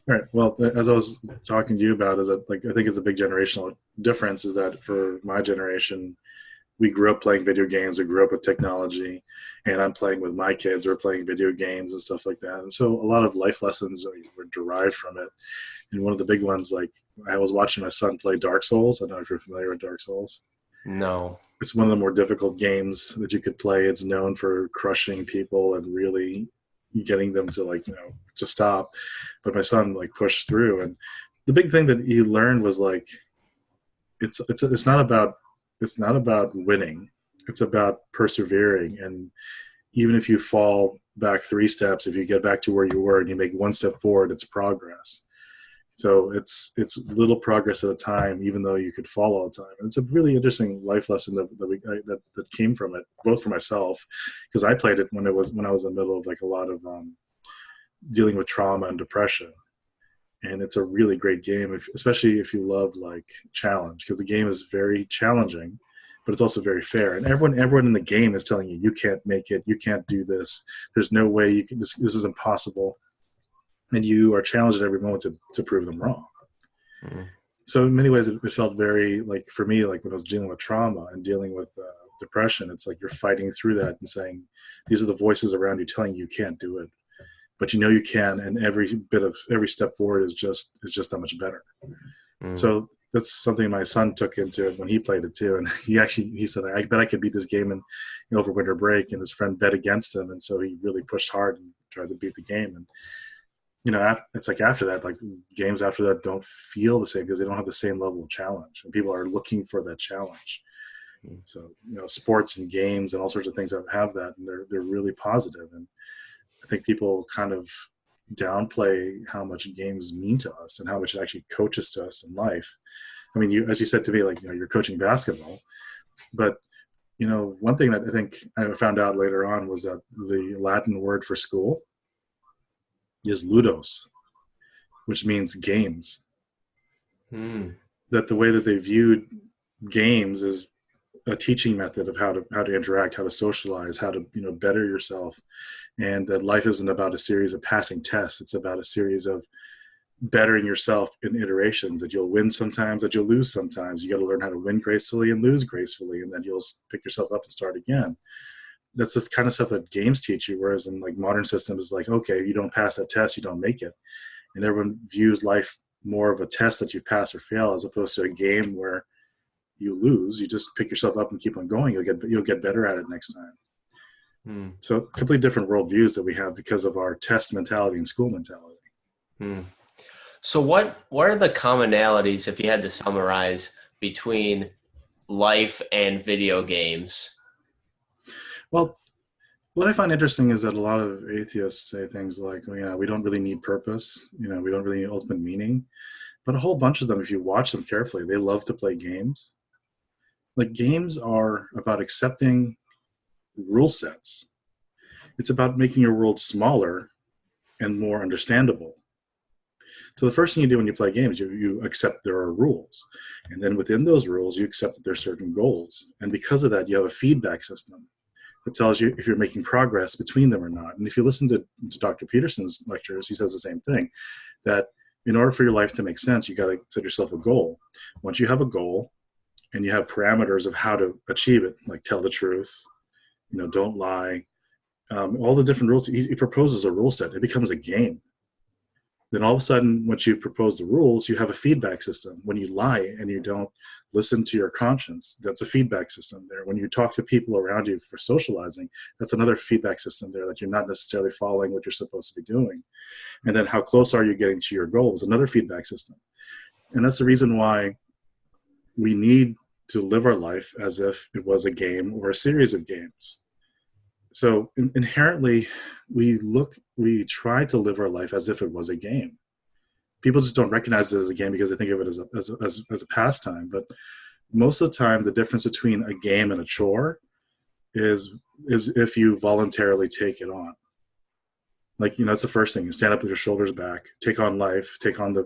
All right. Well, as I was talking to you about, is that like I think it's a big generational difference. Is that for my generation, we grew up playing video games, we grew up with technology, and I'm playing with my kids. We're playing video games and stuff like that. And so a lot of life lessons were derived from it. And one of the big ones, like I was watching my son play Dark Souls. I don't know if you're familiar with Dark Souls. No. It's one of the more difficult games that you could play. It's known for crushing people and really getting them to to stop. But my son like pushed through, and the big thing that he learned was like it's not about winning. It's about persevering, and even if you fall back 3 steps, if you get back to where you were and you make 1 step forward, it's progress. So it's little progress at a time, even though you could fall all the time. And it's a really interesting life lesson that came from it, both for myself, because I played it when I was in the middle of like a lot of dealing with trauma and depression. And it's a really great game, especially if you love like challenge, because the game is very challenging, but it's also very fair. And everyone in the game is telling you you can't make it, you can't do this. There's no way you can. This is impossible, and you are challenged at every moment to prove them wrong. Mm. So in many ways, it felt very like for me, like when I was dealing with trauma and dealing with depression, it's like you're fighting through that and saying these are the voices around you telling you can't do it, but you know you can, and every step forward is just that much better. Mm. So that's something my son took into it when he played it too, and he said I bet I could beat this game in over winter break, and his friend bet against him, and so he really pushed hard and tried to beat the game. And it's like after that, like games after that don't feel the same because they don't have the same level of challenge, and people are looking for that challenge. Mm. So sports and games and all sorts of things that have that, and they're really positive. And I think people kind of downplay how much games mean to us and how much it actually coaches to us in life. I mean, as you said to me, like you're coaching basketball, but one thing that I think I found out later on was that the Latin word for school is ludos, which means games. Mm. That the way that they viewed games is a teaching method of how to interact, how to socialize, how to better yourself, and that life isn't about a series of passing tests. It's about a series of bettering yourself in iterations. That you'll win sometimes, that you'll lose sometimes. You got to learn how to win gracefully and lose gracefully, and then you'll pick yourself up and start again. That's the kind of stuff that games teach you. Whereas in like modern systems, it's like, okay, you don't pass that test, you don't make it, and everyone views life more of a test that you pass or fail, as opposed to a game where you lose, you just pick yourself up and keep on going. You'll get better at it next time. Mm. So completely different worldviews that we have because of our test mentality and school mentality. Mm. So what are the commonalities, if you had to summarize, between life and video games? Well, what I find interesting is that a lot of atheists say things like, well, we don't really need purpose. We don't really need ultimate meaning. But a whole bunch of them, if you watch them carefully, they love to play games. Like games are about accepting rule sets. It's about making your world smaller and more understandable. So the first thing you do when you play games, you accept there are rules. And then within those rules, you accept that there are certain goals. And because of that, you have a feedback system that tells you if you're making progress between them or not. And if you listen to Dr. Peterson's lectures, he says the same thing, that in order for your life to make sense, you got to set yourself a goal. Once you have a goal and you have parameters of how to achieve it, like tell the truth, don't lie, all the different rules, he proposes a rule set. It becomes a game. Then all of a sudden, once you propose the rules, you have a feedback system. When you lie and you don't listen to your conscience, that's a feedback system there. When you talk to people around you for socializing, that's another feedback system there, that you're not necessarily following what you're supposed to be doing. And then how close are you getting to your goals? Another feedback system. And that's the reason why we need to live our life as if it was a game or a series of games. So inherently, we try to live our life as if it was a game. People just don't recognize it as a game because they think of it as a pastime. But most of the time, the difference between a game and a chore is if you voluntarily take it on. Like, that's the first thing. You stand up with your shoulders back, take on life, take on the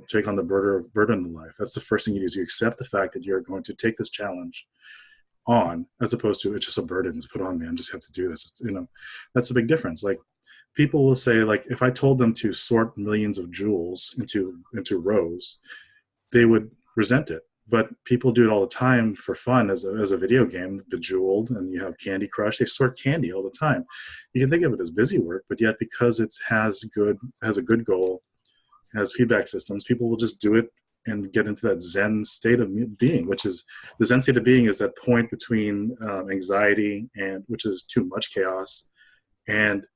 burden of life. That's the first thing you do, is you accept the fact that you're going to take this challenge on, as opposed to it's just a burden to put on me. I just have to do this. That's a big difference. Like people will say, like, if I told them to sort millions of jewels into rows, they would resent it. But people do it all the time for fun as a video game, Bejeweled, and you have Candy Crush. They sort candy all the time. You can think of it as busy work, but yet because it has a good goal, has feedback systems, people will just do it and get into that Zen state of being, which is the Zen state of being is that point between anxiety, and which is too much chaos, and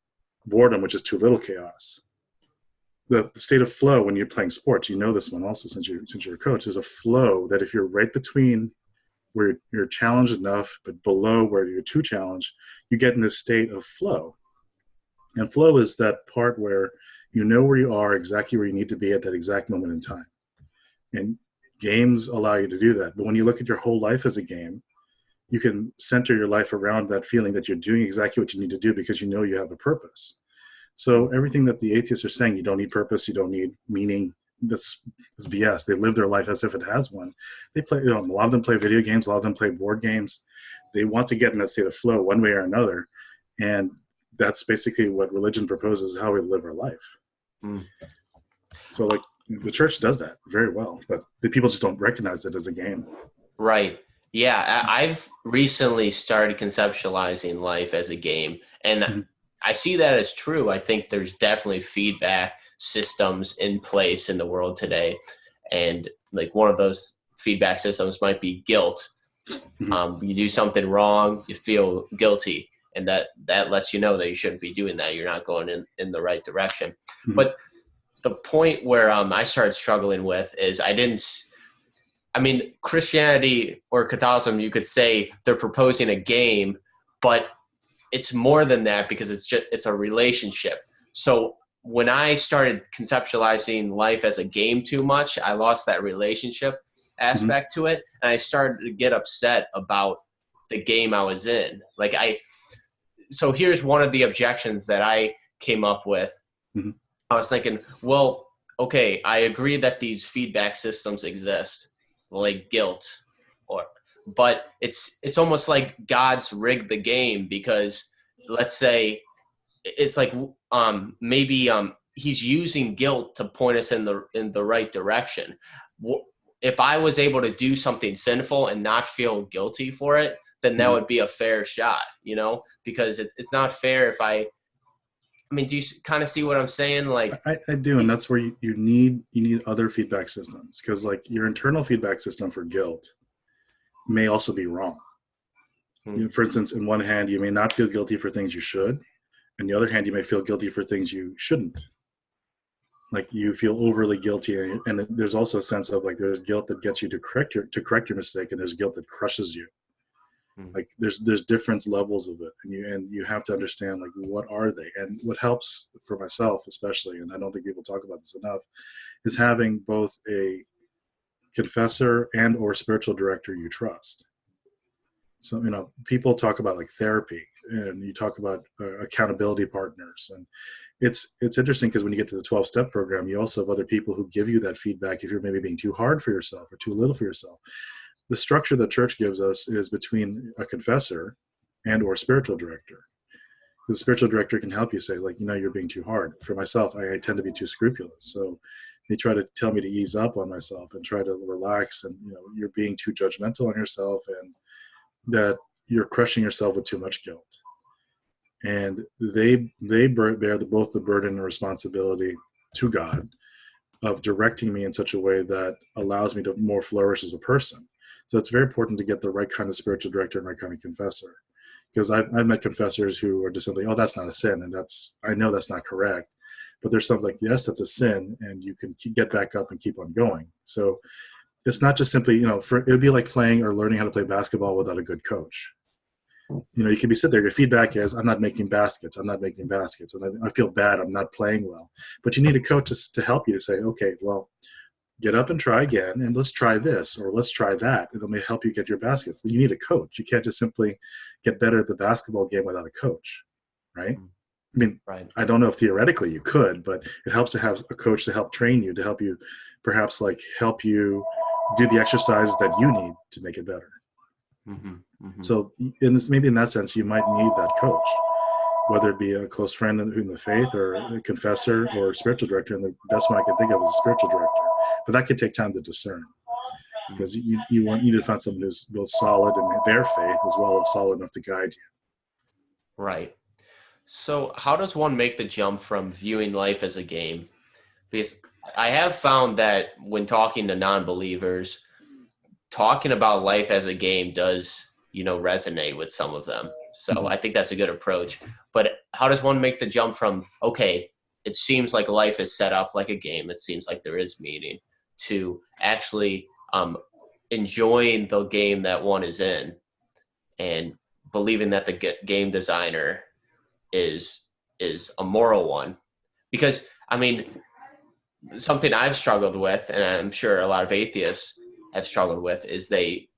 boredom, which is too little chaos. The state of flow when you're playing sports, you know this one also since you're a coach. There's a flow that if you're right between where you're challenged enough, but below where you're too challenged, you get in this state of flow. And flow is that part where you know where you are, exactly where you need to be at that exact moment in time. And games allow you to do that. But when you look at your whole life as a game, you can center your life around that feeling that you're doing exactly what you need to do because you know you have a purpose. So everything that the atheists are saying, you don't need purpose, you don't need meaning, that's BS. They live their life as if it has one. They play, a lot of them play video games, a lot of them play board games. They want to get in that state of flow one way or another. And that's basically what religion proposes, how we live our life. Mm. So like the church does that very well, but the people just don't recognize it as a game. Right. Yeah. I've recently started conceptualizing life as a game, and I see that as true. I think there's definitely feedback systems in place in the world today. And like one of those feedback systems might be guilt. You do something wrong, you feel guilty. And that lets you know that you shouldn't be doing that. You're not going in the right direction. But the point where I started struggling with is Christianity or Catholicism, you could say they're proposing a game, but it's more than that because it's a relationship. So when I started conceptualizing life as a game too much, I lost that relationship aspect to it. And I started to get upset about the game I was in. So here's one of the objections that I came up with. I was thinking, well, okay, I agree that these feedback systems exist, like guilt, but it's almost like God's rigged the game because let's say it's like maybe he's using guilt to point us in the right direction. If I was able to do something sinful and not feel guilty for it, then that would be a fair shot, because it's not fair if do you kind of see what I'm saying? Like I do, and that's where you need other feedback systems, because like your internal feedback system for guilt may also be wrong. For instance, in one hand, you may not feel guilty for things you should. On the other hand, you may feel guilty for things you shouldn't. Like you feel overly guilty, and there's also a sense of like there's guilt that gets you to correct your mistake, and there's guilt that crushes you. Like there's different levels of it, and you have to understand like what are they. And what helps for myself especially, and I don't think people talk about this enough, is having both a confessor and or spiritual director you trust. So people talk about like therapy, and you talk about accountability partners, and it's interesting because when you get to the 12-step program, you also have other people who give you that feedback if you're maybe being too hard for yourself or too little for yourself. The structure the church gives us is between a confessor and or spiritual director. The spiritual director can help you say, like, you're being too hard. For myself, I tend to be too scrupulous. So they try to tell me to ease up on myself and try to relax. And, you're being too judgmental on yourself, and that you're crushing yourself with too much guilt. And they bear both the burden and responsibility to God of directing me in such a way that allows me to more flourish as a person. So it's very important to get the right kind of spiritual director and right kind of confessor. Because I've met confessors who are just simply, oh, that's not a sin. And I know that's not correct. But there's something like, yes, that's a sin. And you can get back up and keep on going. So it's not just simply, it would be like playing or learning how to play basketball without a good coach. You can be sitting there, your feedback is, I'm not making baskets. And I feel bad, I'm not playing well. But you need a coach to help you to say, okay, well, get up and try again, and let's try this, or let's try that. It'll may help you get your baskets. You need a coach. You can't just simply get better at the basketball game without a coach, right? Right. I don't know if theoretically you could, but it helps to have a coach to help train you, to help you perhaps help you do the exercises that you need to make it better. So maybe in that sense, you might need that coach. whether it be a close friend in the faith or a confessor or a spiritual director. And the best one I can think of is a spiritual director. But that could take time to discern, because you need to find someone who's both solid in their faith as well as solid enough to guide you. Right. So how does one make the jump from viewing life as a game? Because I have found that when talking to non-believers, talking about life as a game does, resonate with some of them. So I think that's a good approach. But how does one make the jump from, okay, it seems like life is set up like a game, it seems like there is meaning, to actually enjoying the game that one is in and believing that the game designer is a moral one? Because, I mean, something I've struggled with, and I'm sure a lot of atheists have struggled with, is they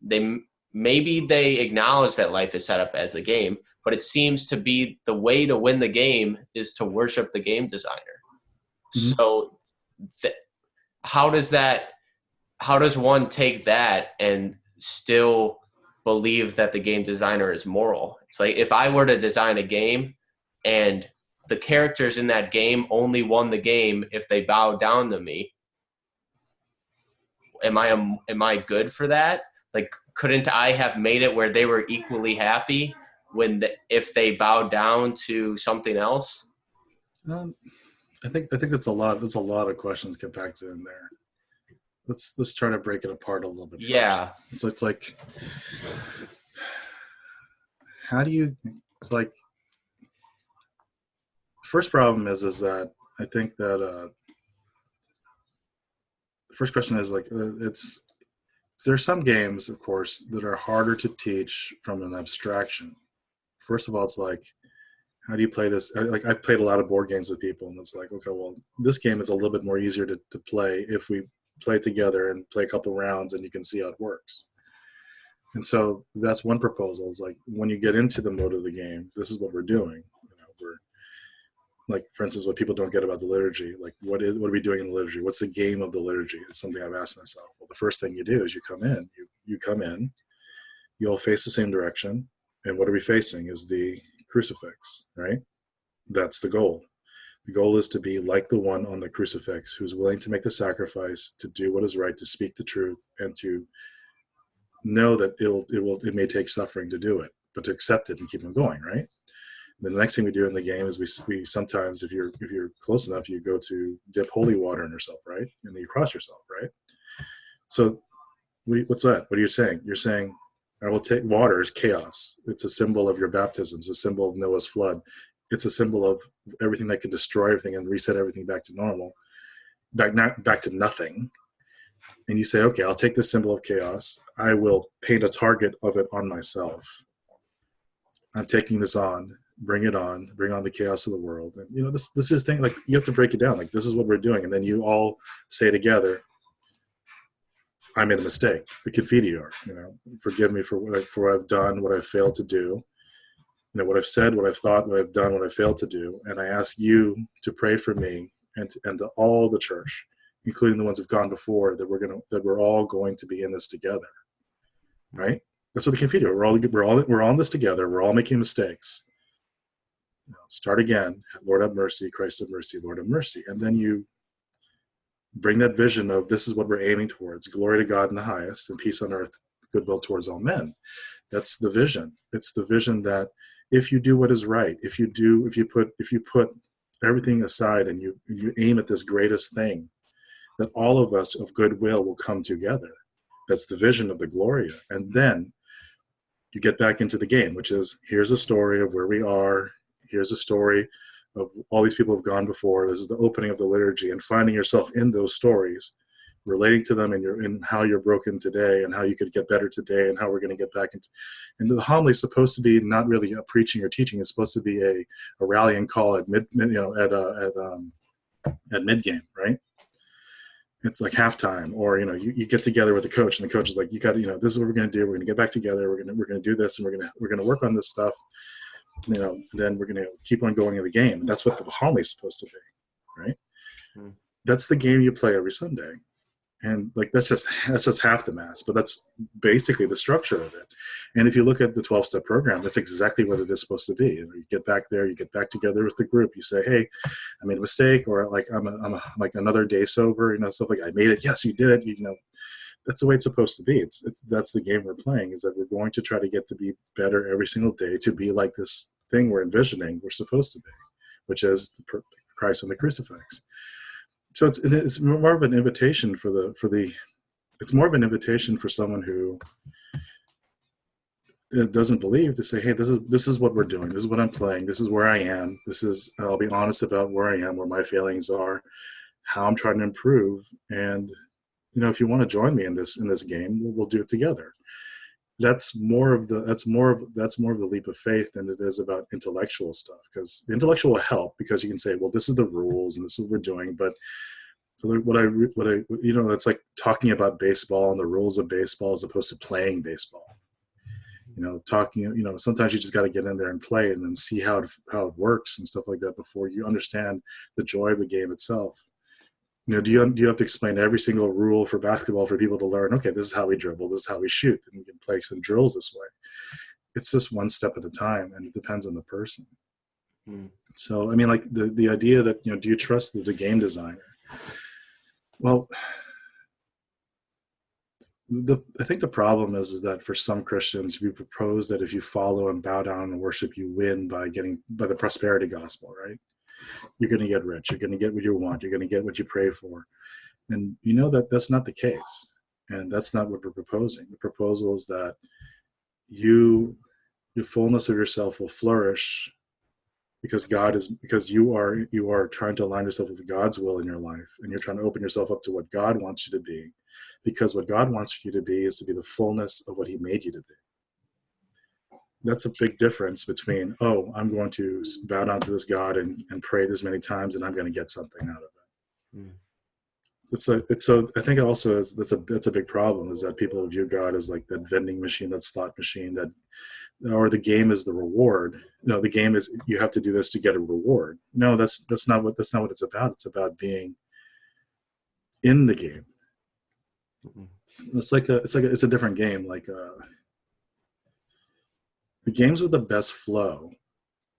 maybe they acknowledge that life is set up as the game, but it seems to be the way to win the game is to worship the game designer. Mm-hmm. So how does one take that and still believe that the game designer is moral? It's like, if I were to design a game and the characters in that game only won the game if they bowed down to me, am I good for that? Like, couldn't I have made it where they were equally happy if they bowed down to something else? I think that's a lot. That's a lot of questions compacted in there. Let's try to break it apart a little bit Yeah. first. So it's like, how do you? It's like, first problem is that I think that the first question is like, there are some games, of course, that are harder to teach from an abstraction. First of all, it's like, how do you play this? Like, I played a lot of board games with people, and it's like, okay, well, this game is a little bit more easier to play if we play together and play a couple rounds and you can see how it works. And so that's one proposal, is like, when you get into the mode of the game, this is what we're doing. We're like, for instance, what people don't get about the liturgy, like, what are we doing in the liturgy? What's the game of the liturgy? It's something I've asked myself. Well, the first thing you do is you come in, you all face the same direction. And what are we facing is the crucifix, right? That's the goal. The goal is to be like the one on the crucifix, who's willing to make the sacrifice, to do what is right, to speak the truth, and to know that it may take suffering to do it, but to accept it and keep on going, right? And then the next thing we do in the game is we sometimes, if you're close enough, you go to dip holy water in yourself, right? And then you cross yourself, right? So what's that? What are you saying? You're saying, I will take water as chaos. It's a symbol of your baptisms, a symbol of Noah's flood. It's a symbol of everything that can destroy everything and reset everything back to normal, back to nothing. And you say, okay, I'll take this symbol of chaos. I will paint a target of it on myself. I'm taking this on. Bring it on. Bring on the chaos of the world. And this is the thing. Like, you have to break it down. Like, this is what we're doing, and then you all say together, I made a mistake. The Confiteor, forgive me for what I've done, what I've failed to do, what I've said, what I've thought, what I've done, what I've failed to do. And I ask you to pray for me and to all the church, including the ones who've gone before, that we're all going to be in this together, right? That's what the Confiteor. We're all in this together. We're all making mistakes. Start again. Lord have mercy. Christ have mercy. Lord have mercy. And then you bring that vision of, this is what we're aiming towards: glory to God in the highest, and peace on earth, goodwill towards all men. That's the vision. It's the vision that if you do what is right, if you put everything aside and you aim at this greatest thing, that all of us of goodwill will come together. That's the vision of the Gloria. And then you get back into the game, which is, here's a story of where we are. Here's a story of all these people have gone before. This is the opening of the liturgy, and finding yourself in those stories, relating to them, and how you're broken today, and how you could get better today, and how we're going to get back into. And the homily is supposed to be not really a preaching or teaching. It's supposed to be a rallying call at mid game, right? It's like halftime, or you get together with the coach, and the coach is like, you got this is what we're going to do. We're going to get back together. We're going to do this, and we're going to work on this stuff. Then we're going to keep on going in the game. That's what the homily is supposed to be, right? That's the game you play every Sunday. And like that's just half the mass, but that's basically the structure of it. And if you look at the 12-step program, that's exactly what it is supposed to be. You get back there, you get back together with the group, you say, hey, I made a mistake, or like like another day sober, stuff like, I made it, yes, you did it, that's the way it's supposed to be. It's that's the game we're playing, is that we're going to try to get to be better every single day, to be like this thing we're envisioning we're supposed to be, which is the Christ on the crucifix. So it's more of an invitation it's more of an invitation for someone who doesn't believe, to say, hey, this is what we're doing, this is what I'm playing, this is where I am, I'll be honest about where I am, where my failings are, how I'm trying to improve, and if you want to join me in this game, we'll do it together. That's more of the leap of faith than it is about intellectual stuff, because the intellectual will help, because you can say, well, this is the rules and this is what we're doing, but so it's like talking about baseball and the rules of baseball as opposed to playing baseball. Sometimes you just got to get in there and play it and then see how it works and stuff like that before you understand the joy of the game itself. Do you have to explain every single rule for basketball for people to learn? Okay, this is how we dribble, this is how we shoot, and we can play some drills this way. It's just one step at a time, and it depends on the person. So, I mean, like the idea that, do you trust the game designer? Well, I think the problem is that for some Christians, we propose that if you follow and bow down and worship, you win by the prosperity gospel, right? You're going to get rich. You're going to get what you want. You're going to get what you pray for. And that's not the case. And that's not what we're proposing. The proposal is that the fullness of yourself will flourish because you are trying to align yourself with God's will in your life, and you're trying to open yourself up to what God wants you to be, because what God wants you to be is to be the fullness of what he made you to be. That's a big difference between, I'm going to bow down to this God and pray this many times and I'm going to get something out of it. So I think also that's a big problem, is that people view God as like that vending machine, that slot machine, or the game is the reward. No, the game is, you have to do this to get a reward. No, that's not what it's about. It's about being in the game. It's a different game. Like the games with the best flow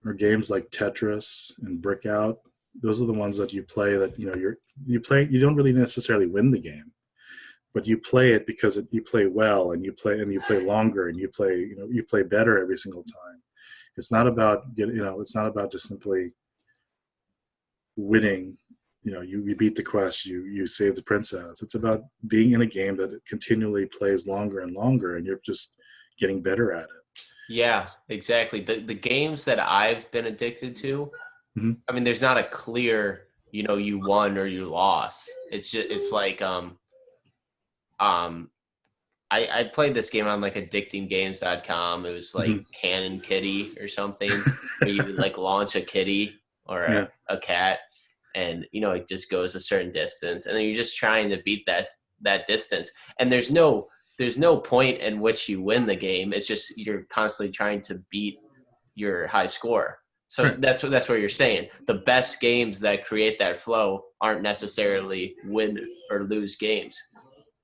are games like Tetris and Brickout. Those are the ones that you play that, you don't really necessarily win the game, but you play it because you play well, and you play longer, and you play better every single time. It's not about it's not about just simply winning. You beat the quest, you save the princess. It's about being in a game that continually plays longer and longer, and you're just getting better at it. Yeah, exactly. The games that I've been addicted to, I mean, there's not a clear, you won or you lost. It's like, I played this game on like addictinggames.com. It was like Cannon Kitty or something, where you would like launch a kitty or a cat, and it just goes a certain distance, and then you're just trying to beat that distance. And there's no point in which you win the game. It's just you're constantly trying to beat your high score. So that's what you're saying. The best games that create that flow aren't necessarily win or lose games.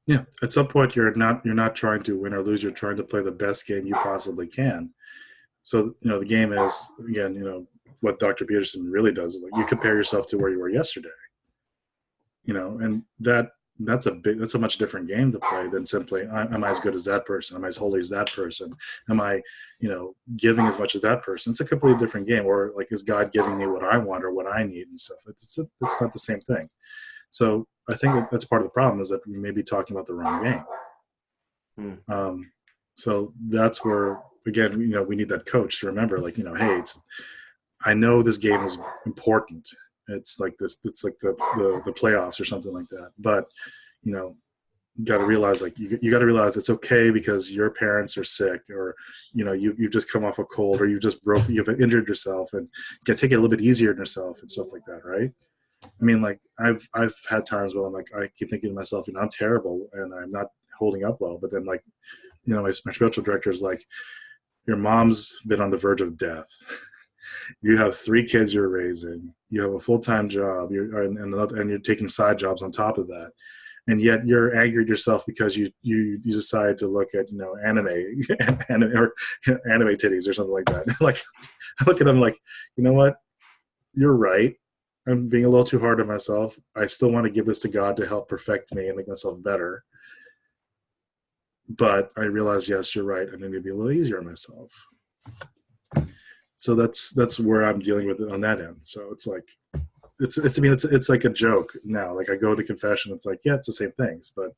Yeah, at some point you're not trying to win or lose. You're trying to play the best game you possibly can. So the game is, again, what Dr. Peterson really does is, like, you compare yourself to where you were yesterday. And that's a much different game to play than simply, am I as good as that person? Am I as holy as that person? Am I, giving as much as that person? It's a completely different game. Or like, is God giving me what I want or what I need and stuff? It's not the same thing. So I think that's part of the problem, is that we may be talking about the wrong game. So that's where, again, we need that coach to remember, like, hey, I know this game is important. It's like this. It's like the playoffs or something like that. But you got to realize, like, you got to realize it's okay because your parents are sick, or you've just come off a cold, or you've injured yourself, and you got to take it a little bit easier on yourself and stuff like that, right? I mean, like, I've had times where I'm like, I keep thinking to myself, I'm terrible and I'm not holding up well. But then, like, my spiritual director is like, your mom's been on the verge of death. You have 3 kids you're raising. You have a full-time job. And you're taking side jobs on top of that. and yet you're angry at yourself because you decide to look at anime anime or anime titties or something like that. Like I look at them like, you know what, you're right. I'm being a little too hard on myself. I still want to give this to God to help perfect me and make myself better. But I realize, yes, you're right. I need to be a little easier on myself. So that's where I'm dealing with it on that end. So it's like, it's like a joke now. Like I go to confession, it's like, yeah, it's the same things, but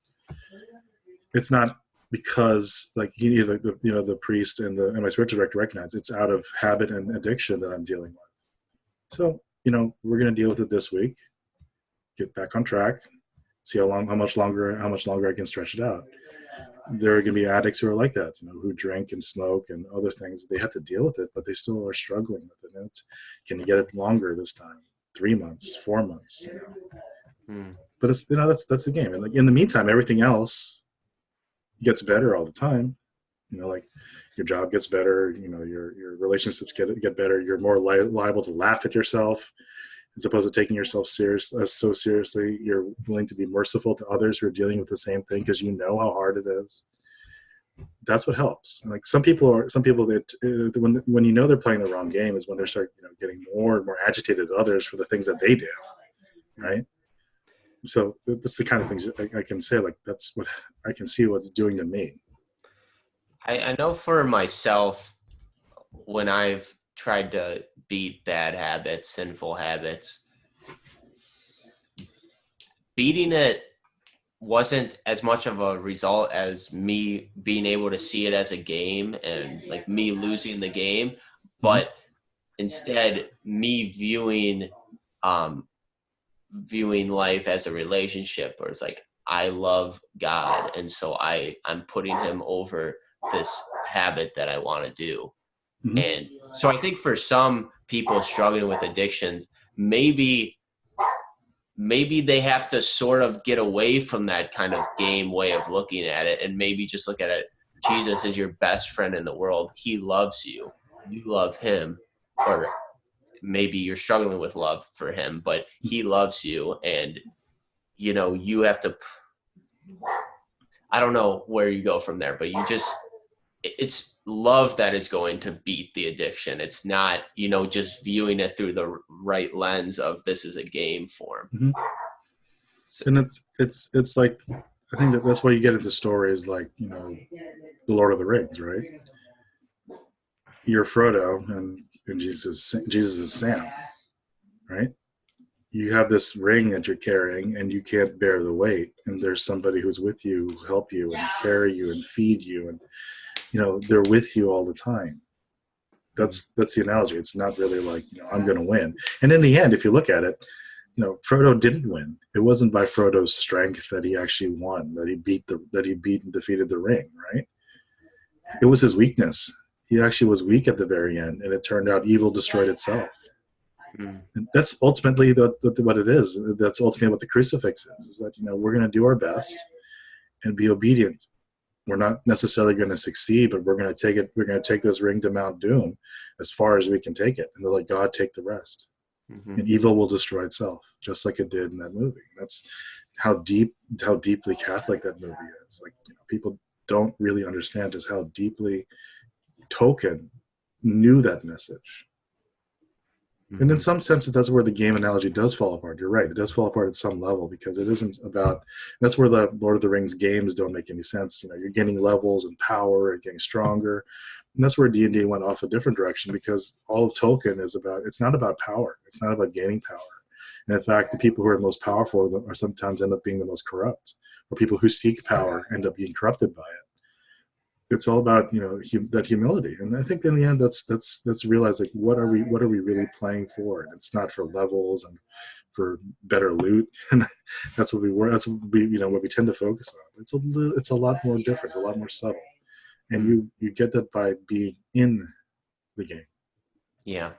it's not because like the priest and my spiritual director recognize it's out of habit and addiction that I'm dealing with. So we're going to deal with it this week, get back on track, see how much longer I can stretch it out. There are going to be addicts who are like that, who drink and smoke and other things. They have to deal with it, but they still are struggling with it. And can you get it longer this time? 3 months, 4 months. But it's that's the game. And like in the meantime, everything else gets better all the time. Like your job gets better. Your relationships get better. You're more liable to laugh at yourself as opposed to taking yourself so seriously. You're willing to be merciful to others who are dealing with the same thing because you know how hard it is. That's what helps. Like some people that when they're playing the wrong game is when they start getting more and more agitated at others for the things that they do, right? So that's the kind of things I can say. Like that's what I can see what's doing to me. I know for myself, when I've tried to beat bad habits, sinful habits, beating it wasn't as much of a result as me being able to see it as a game and like me losing the game, but instead me viewing life as a relationship, where it's like I love God, and so I'm putting him over this habit that I want to do. And so I think for some people struggling with addictions, maybe they have to sort of get away from that kind of game way of looking at it and maybe just look at it. Jesus is your best friend in the world. He loves you. You love him. Or maybe you're struggling with love for him, but he loves you. And, you have to, I don't know where you go from there, but it's love that is going to beat the addiction. It's not, just viewing it through the right lens of this is a game form. And it's like, I think that's why you get into stories like, the Lord of the Rings, right? You're Frodo and Jesus is Sam, right? You have this ring that you're carrying and you can't bear the weight. And there's somebody who's with you, who help you and carry you and feed you. And, they're with you all the time. That's the analogy. It's not really like, I'm going to win. And in the end, if you look at it, Frodo didn't win. It wasn't by Frodo's strength that he actually won, that he beat and defeated the ring, right? It was his weakness. He actually was weak at the very end, and it turned out evil destroyed itself. And that's ultimately what it is. That's ultimately what the crucifix is that, we're going to do our best and be obedient. We're not necessarily going to succeed, but we're going to take it. We're going to take this ring to Mount Doom as far as we can take it, and let God take the rest. And evil will destroy itself, just like it did in that movie. That's how deeply Catholic that movie is. Like, people don't really understand just how deeply Tolkien knew that message. And in some senses, that's where the game analogy does fall apart. You're right. It does fall apart at some level because it isn't about, that's where the Lord of the Rings games don't make any sense. You're gaining levels and power and getting stronger. And that's where D&D went off a different direction because all of Tolkien is about, it's not about power. It's not about gaining power. And in fact, the people who are most powerful are sometimes end up being the most corrupt, or people who seek power end up being corrupted by it. It's all about that humility, and I think in the end that's realize like what are we really playing for? And it's not for levels and for better loot, and that's what we tend to focus on. It's a lot more different, a lot more subtle, and you get that by being in the game. Yeah.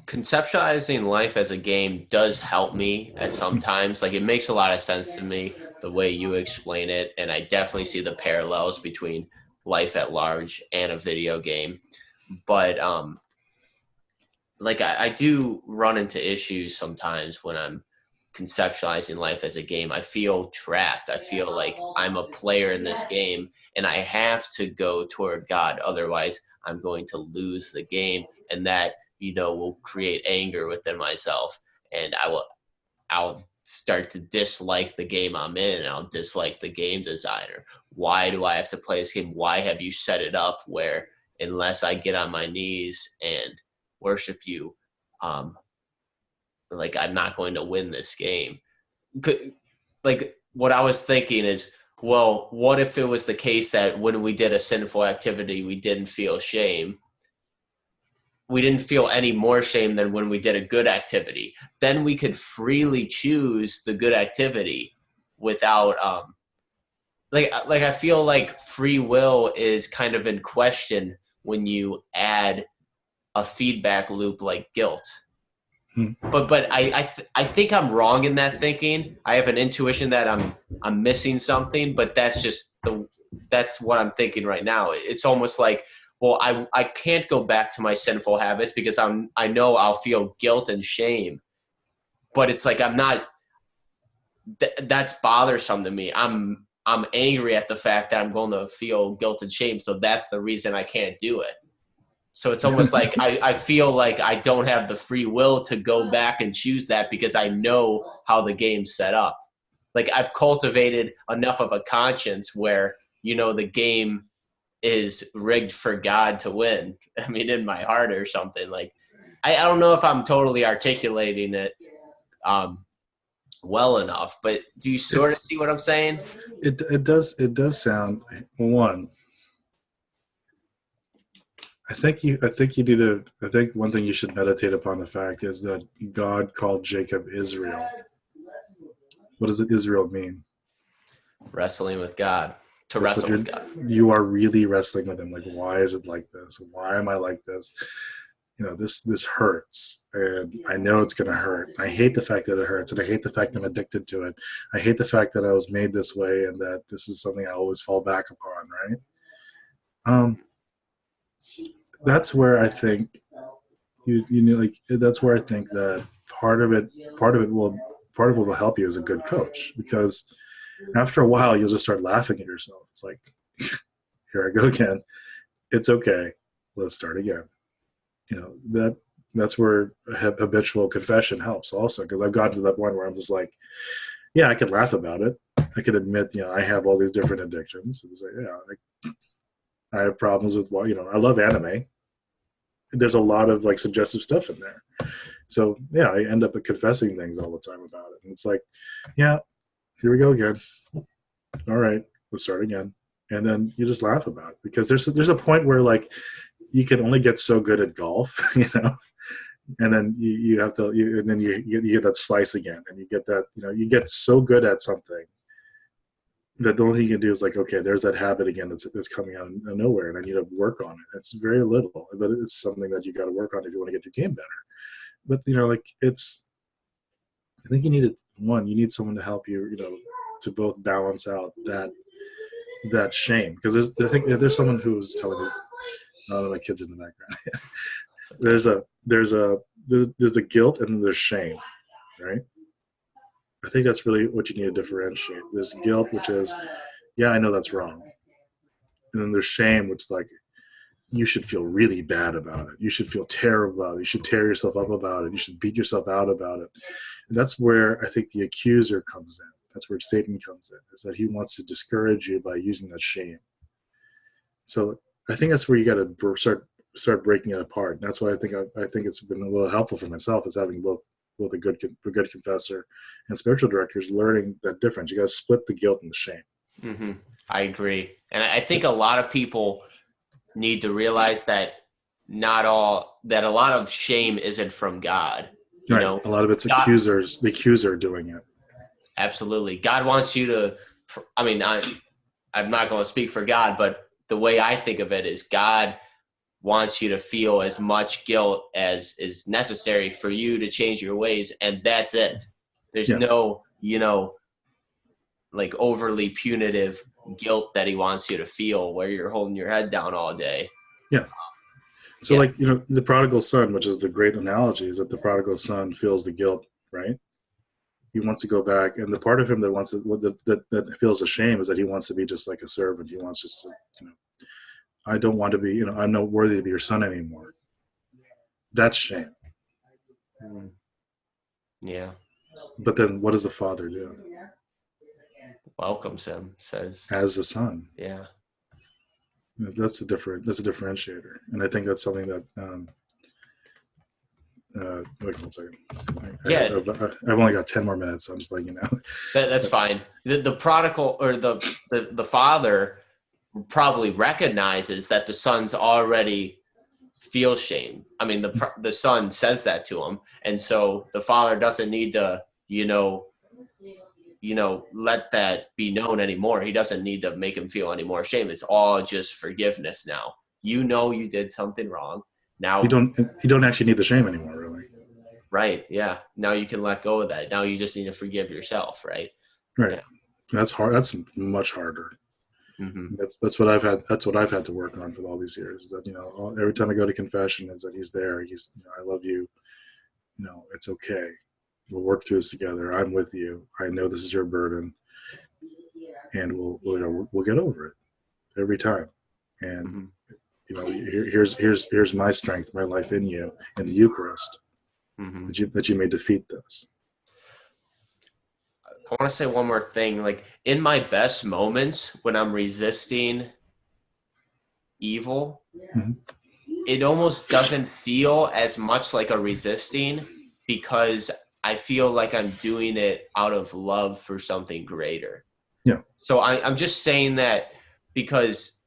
Conceptualizing life as a game does help me at sometimes. Like it makes a lot of sense to me the way you explain it, and I definitely see the parallels between life at large and a video game. But like I do run into issues sometimes when I'm conceptualizing life as a game. I feel trapped. I feel like I'm a player in this game and I have to go toward God. Otherwise, I'm going to lose the game. And that, will create anger within myself. And I'll start to dislike the game I'm in, and I'll dislike the game designer. Why do I have to play this game? Why have you set it up where unless I get on my knees and worship you, like I'm not going to win this game? Like what I was thinking is, well, what if it was the case that when we did a sinful activity, we didn't feel shame? We didn't feel any more shame than when we did a good activity. Then we could freely choose the good activity without like I feel like free will is kind of in question when you add a feedback loop like guilt. But I think I'm wrong in that thinking. I have an intuition that I'm missing something, but that's what I'm thinking right now. It's almost like, well, I can't go back to my sinful habits because I know I'll feel guilt and shame. But it's like I'm not. That's bothersome to me. I'm angry at the fact that I'm going to feel guilt and shame. So that's the reason I can't do it. So it's almost like I feel like I don't have the free will to go back and choose that because I know how the game's set up. Like I've cultivated enough of a conscience where, the game is rigged for God to win. I mean, in my heart or something. Like, I don't know if I'm totally articulating it well enough, but do you sort of see what I'm saying? It does sound, one, I think one thing you should meditate upon the fact is that God called Jacob Israel. What does Israel mean? Wrestling with God. To wrestle with God. You are really wrestling with him. Like, why is it like this? Why am I like this? This hurts, and I know it's going to hurt. I hate the fact that it hurts, and I hate the fact that I'm addicted to it. I hate the fact that I was made this way, and that this is something I always fall back upon. Right? That's where I think that's where I think that part of it will help you as a good coach, because after a while you'll just start laughing at yourself. It's like, here I go again. It's okay. Let's start again. That's where habitual confession helps also, because I've gotten to that point where I'm just like, yeah, I could laugh about it. I could admit, I have all these different addictions. It's like, yeah, I have problems with, I love anime. There's a lot of like suggestive stuff in there. So yeah, I end up confessing things all the time about it. And it's like, yeah, here we go again. All right, let's start again. And then you just laugh about it, because there's a point where like you can only get so good at golf, and then you have to, and then you get that slice again, and you get that, you get so good at something that the only thing you can do is like, okay, there's that habit again that's coming out of nowhere, and I need to work on it. It's very little, but it's something that you got to work on if you want to get your game better. But I think you need someone to help you, to both balance out that shame, because there's someone who's telling me, oh, my kids in the background. there's a guilt and then there's shame, right? I think that's really what you need to differentiate. There's guilt, which is, yeah, I know that's wrong. And then there's shame, which is like, you should feel really bad about it. You should feel terrible about it. You should tear yourself up about it. You should beat yourself out about it. And that's where I think the accuser comes in. That's where Satan comes in, is that he wants to discourage you by using that shame. So I think that's where you got to start breaking it apart. And that's why I think it's been a little helpful for myself, is having both a good confessor and spiritual directors, learning that difference. You got to split the guilt and the shame. Mm-hmm. I agree. And I think a lot of people need to realize that a lot of shame isn't from God. You know, a lot of it's accusers, the accuser doing it. Absolutely. God wants you to, I'm not going to speak for God, but the way I think of it is God wants you to feel as much guilt as is necessary for you to change your ways. And that's it. There's no, like overly punitive guilt that he wants you to feel where you're holding your head down all day. Yeah. So like, the prodigal son, which is the great analogy, is that the prodigal son feels the guilt, right? He wants to go back, and the part of him that wants to, that feels ashamed is that he wants to be just like a servant. He wants just to, I don't want to be, I'm not worthy to be your son anymore. That's shame. Yeah. But then what does the father do? Welcomes him, says as a son. Yeah. That's a differentiator, and I think that's something that. Wait 1 second. Yeah. I've only got 10 more minutes, so I'm just letting you know. That's fine. The prodigal or the father probably recognizes that the son's already feel shame. I mean, the son says that to him, and so the father doesn't need to, let that be known anymore. He doesn't need to make him feel any more shame. It's all just forgiveness now. You did something wrong. Now you don't actually need the shame anymore, really. Right. Yeah. Now you can let go of that. Now you just need to forgive yourself. Right. Right. Yeah. That's hard. That's much harder. Mm-hmm. That's what I've had. That's what I've had to work on for all these years. Is that every time I go to confession, is that he's there. He's I love you. It's okay. We'll work through this together. I'm with you. I know this is your burden, and we'll get over it every time. And here's my strength, my life in you, in the Eucharist, that you may defeat this. I want to say one more thing. Like in my best moments when I'm resisting evil, it almost doesn't feel as much like a resisting because I feel like I'm doing it out of love for something greater. Yeah. So I'm just saying that because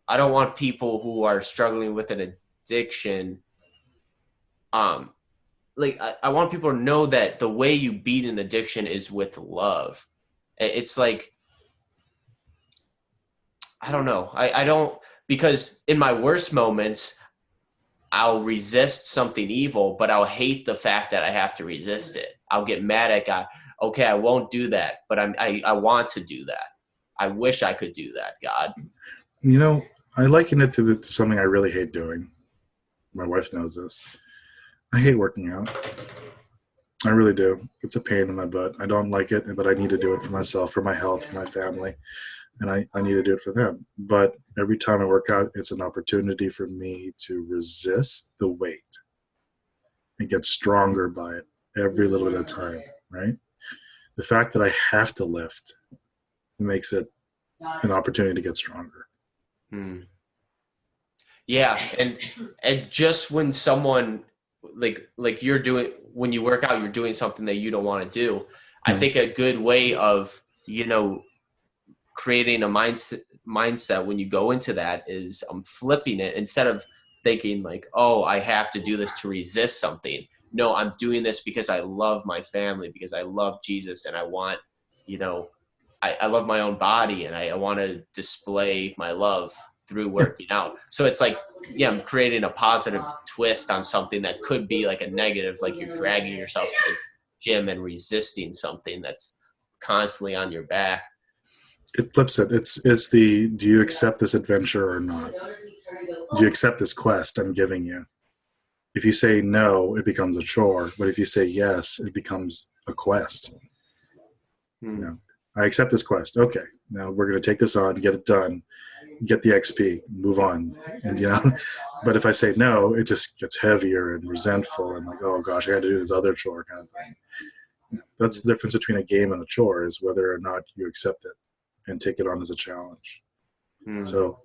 I don't want people who are struggling with an addiction, I want people to know that the way you beat an addiction is with love. It's like, I don't know. I don't, because in my worst moments, I'll resist something evil, but I'll hate the fact that I have to resist it. I'll get mad at God. Okay, I won't do that, but I want to do that. I wish I could do that, God. I liken it to something I really hate doing. My wife knows this. I hate working out. I really do. It's a pain in my butt. I don't like it, but I need to do it for myself, for my health, for my family. And I need to do it for them. But every time I work out, it's an opportunity for me to resist the weight and get stronger by it every little bit of time, right? The fact that I have to lift makes it an opportunity to get stronger. Yeah, and just when someone like you're doing, when you work out, you're doing something that you don't want to do. I think a good way of creating a mindset when you go into that is flipping it. Instead of thinking like, oh, I have to do this to resist something. No, I'm doing this because I love my family, because I love Jesus, and I want, I love my own body, and I want to display my love through working out. So it's like, I'm creating a positive twist on something that could be like a negative, like you're dragging yourself to the gym and resisting something that's constantly on your back. It flips it. It's do you accept this adventure or not? Do you accept this quest I'm giving you? If you say no, it becomes a chore. But if you say yes, it becomes a quest. I accept this quest. Okay, now we're going to take this on, get it done, get the XP, move on. And but if I say no, it just gets heavier and resentful and like, oh gosh, I got to do this other chore kind of thing. That's the difference between a game and a chore, is whether or not you accept it and take it on as a challenge. So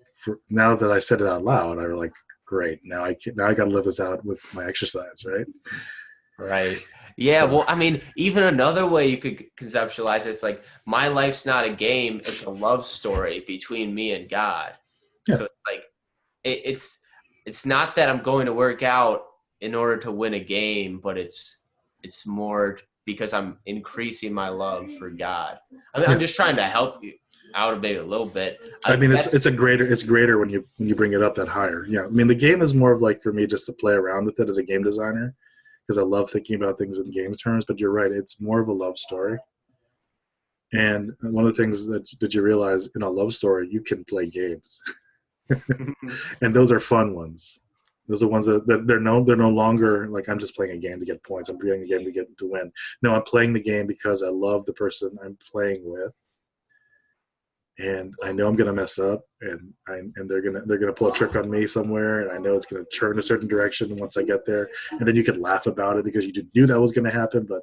now that I said it out loud, I was like, great. Now I got to live this out with my exercise, right? Right. Yeah. So, well, I mean, even another way you could conceptualize it's like, my life's not a game. It's a love story between me and God. Yeah. So it's like, it's not that I'm going to work out in order to win a game, but it's more because I'm increasing my love for God. I mean, I'm just trying to help you out maybe a little bit. I mean, it's greater when you bring it up that higher. Yeah. I mean, the game is more of like, for me, just to play around with it as a game designer, because I love thinking about things in games terms, but you're right. It's more of a love story. And one of the things that you realize in a love story, you can play games and those are fun ones. Those are ones that they're no longer like I'm just playing a game to get points. I'm playing a game to win. No, I'm playing the game because I love the person I'm playing with, and I know I'm gonna mess up, and they're gonna pull a trick on me somewhere, and I know it's gonna turn a certain direction once I get there, and then you can laugh about it because you knew that was gonna happen, but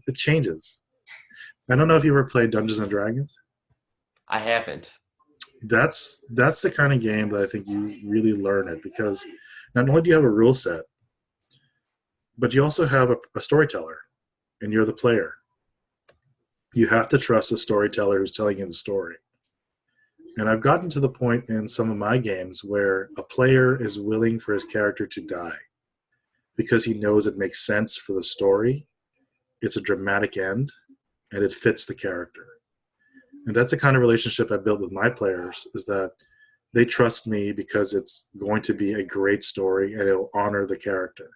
it changes. I don't know if you ever played Dungeons and Dragons. I haven't. That's the kind of game that I think you really learn it because not only do you have a rule set, but you also have a storyteller, and you're the player. You have to trust the storyteller who's telling you the story. And I've gotten to the point in some of my games where a player is willing for his character to die because he knows it makes sense for the story. It's a dramatic end, and it fits the character. And that's the kind of relationship I built with my players, is that they trust me because it's going to be a great story and it'll honor the character.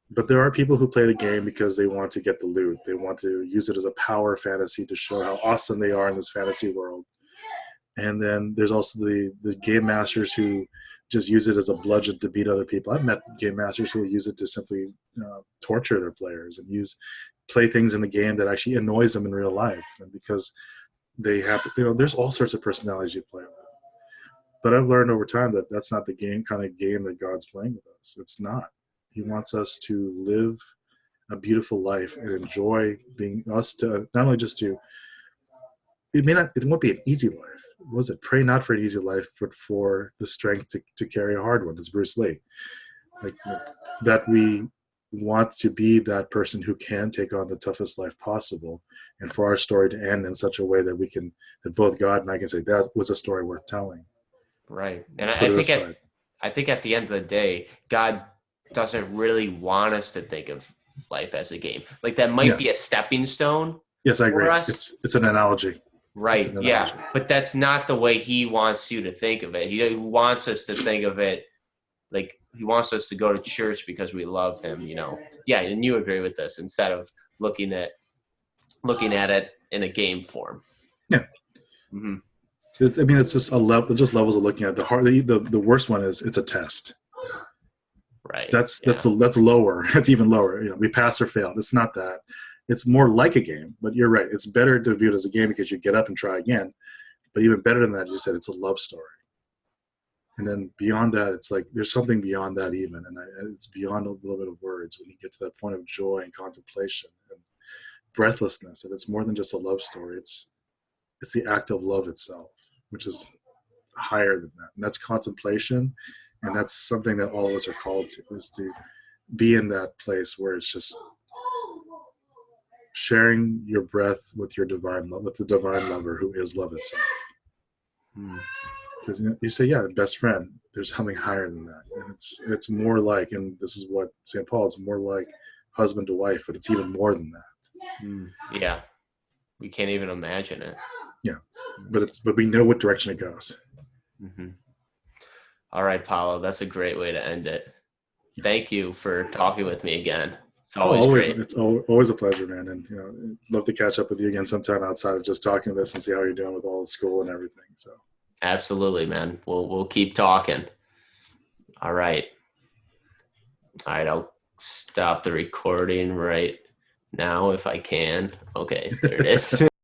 But there are people who play the game because they want to get the loot. They want to use it as a power fantasy to show how awesome they are in this fantasy world. And then there's also the game masters who just use it as a bludgeon to beat other people. I've met game masters who use it to simply torture their players and play things in the game that actually annoys them in real life. And because they have, there's all sorts of personalities you play with. But I've learned over time that that's not the kind of game that God's playing with us. It's not. He wants us to live a beautiful life and enjoy being us, to not only just to, it won't be an easy life. What was it? Pray not for an easy life, but for the strength to carry a hard one. That's Bruce Lee. Like that we want to be that person who can take on the toughest life possible, and for our story to end in such a way that both God and I can say that was a story worth telling. Right. And Put it aside. I think at the end of the day, God doesn't really want us to think of life as a game. Like that might be a stepping stone. Yes, I agree. It's an analogy. Right. Yeah. But that's not the way he wants you to think of it. He wants us to think of it like he wants us to go to church because we love him, Yeah, and you agree with this instead of looking at it in a game form. Yeah. Mm-hmm. It's just just levels of looking at the worst one is it's a test. Right. That's lower. That's even lower. We pass or fail. It's not that. It's more like a game, but you're right. It's better to view it as a game because you get up and try again. But even better than that, you said it's a love story. And then beyond that, it's like there's something beyond that even. And it's beyond a little bit of words when you get to that point of joy and contemplation and breathlessness. And it's more than just a love story. It's the act of love itself, which is higher than that. And that's contemplation. And that's something that all of us are called to, is to be in that place where it's just sharing your breath with the divine lover who is love itself. Because you say, best friend, there's something higher than that. And it's more like, and this is what St. Paul is more like husband to wife, but it's even more than that. Yeah. We can't even imagine it. Yeah. But we know what direction it goes. Mm-hmm. All right, Paolo, that's a great way to end it. Thank you for talking with me again. It's always great. It's always a pleasure, man. And, love to catch up with you again sometime outside of just talking this and see how you're doing with all the school and everything. So absolutely, man. We'll keep talking. All right. I'll stop the recording right now if I can. Okay, there it is.